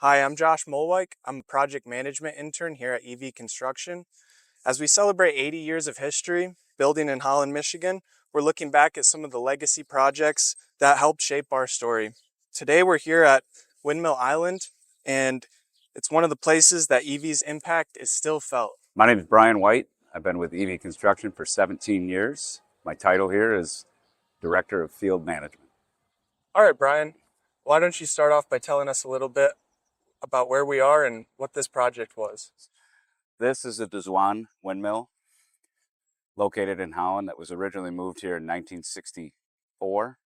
Hi, I'm Josh Molwijk. I'm a project management intern here at EV Construction. As we celebrate 80 years of history building in Holland, Michigan, we're looking back at some of the legacy projects that helped shape our story. Today we're here at Windmill Island, and it's one of the places that EV's impact is still felt. My name is Brian White. I've been with EV Construction for 17 years. My title here is Director of Field Management. All right, Brian, why don't you start off by telling us a little bit about where we are and what this project was? This is the Zwaan Windmill located in Holland that was originally moved here in 1964.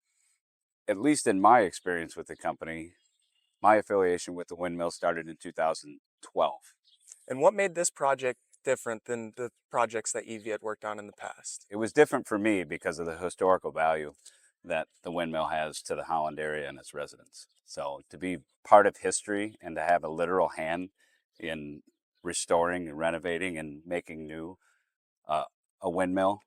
At least in my experience with the company, my affiliation with the windmill started in 2012. And what made this project different than the projects that EV had worked on in the past? It was different for me because of the historical value that the windmill has to the Holland area and its residents. So to be part of history and to have a literal hand in restoring and renovating and making new a windmill,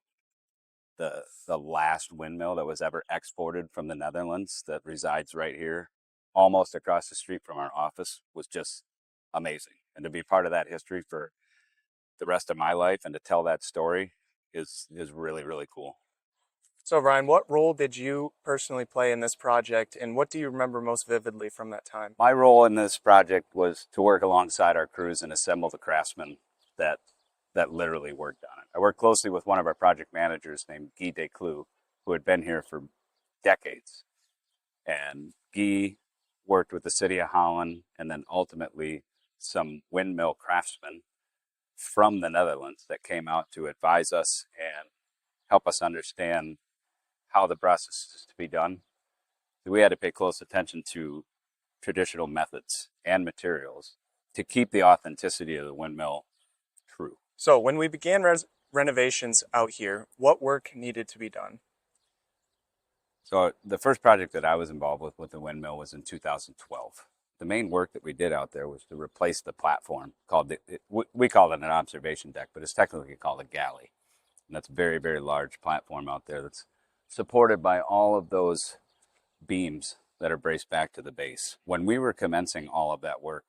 the last windmill that was ever exported from the Netherlands that resides right here, almost across the street from our office, was just amazing. And to be part of that history for the rest of my life and to tell that story is really, really cool. So Ryan, what role did you personally play in this project, and what do you remember most vividly from that time? My role in this project was to work alongside our crews and assemble the craftsmen that literally worked on it. I worked closely with one of our project managers named Guy Desclous, who had been here for decades. And Guy worked with the city of Holland and then ultimately some windmill craftsmen from the Netherlands that came out to advise us and help us understand how the process is to be done. We had to pay close attention to traditional methods and materials to keep the authenticity of the windmill true. So when we began renovations out here, what work needed to be done? So the first project that I was involved with the windmill was in 2012. The main work that we did out there was to replace the platform we call it an observation deck, but it's technically called a galley. And that's a very, very large platform out there that's supported by all of those beams that are braced back to the base. When we were commencing all of that work,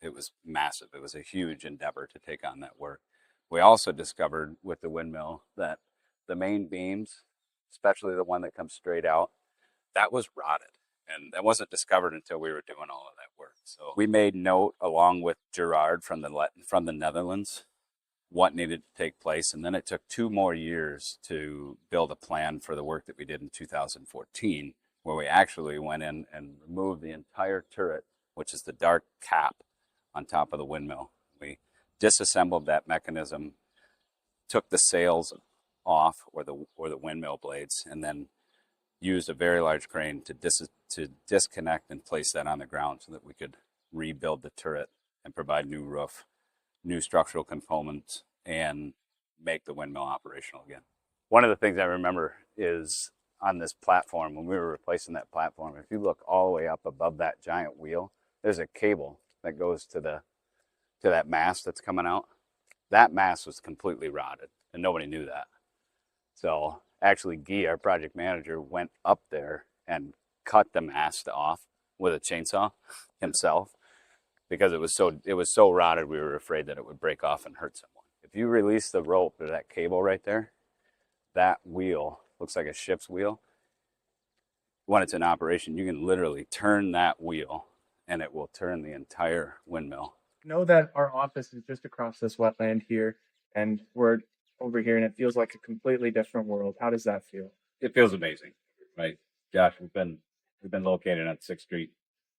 it was massive. It was a huge endeavor to take on that work. We also discovered with the windmill that the main beams, especially the one that comes straight out, that was rotted. And that wasn't discovered until we were doing all of that work. So we made note, along with Gerard from the Netherlands, what needed to take place. And then it took 2 more years to build a plan for the work that we did in 2014, where we actually went in and removed the entire turret, which is the dark cap on top of the windmill. We disassembled that mechanism, took the sails off, or the windmill blades, and then used a very large crane to disconnect and place that on the ground so that we could rebuild the turret and provide new roof, new structural components, and make the windmill operational again. One of the things I remember is on this platform, when we were replacing that platform, if you look all the way up above that giant wheel, there's a cable that goes to that mast that's coming out. That mast was completely rotted, and nobody knew that. So actually, Guy, our project manager, went up there and cut the mast off with a chainsaw himself, because it was so rotted, we were afraid that it would break off and hurt someone. If you release the rope or that cable right there, that wheel looks like a ship's wheel. When it's in operation, you can literally turn that wheel and it will turn the entire windmill. Know that our office is just across this wetland here, and we're over here, and it feels like a completely different world. How does that feel? It feels amazing, right? Josh, we've been located on 6th Street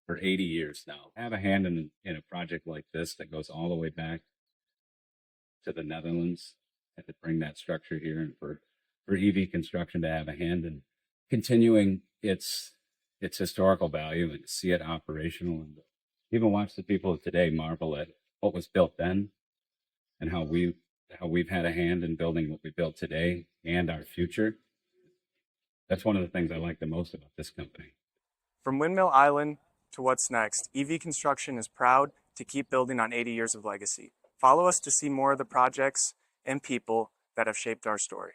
for 80 years now. Have a hand in a project like this that goes all the way back to the Netherlands, and to bring that structure here, and for EV Construction to have a hand in continuing its historical value and to see it operational, and even watch the people of today marvel at what was built then and how we've had a hand in building what we built today and our future. That's one of the things I like the most about this company. From Windmill Island to what's next, EV Construction is proud to keep building on 80 years of legacy. Follow us to see more of the projects and people that have shaped our story.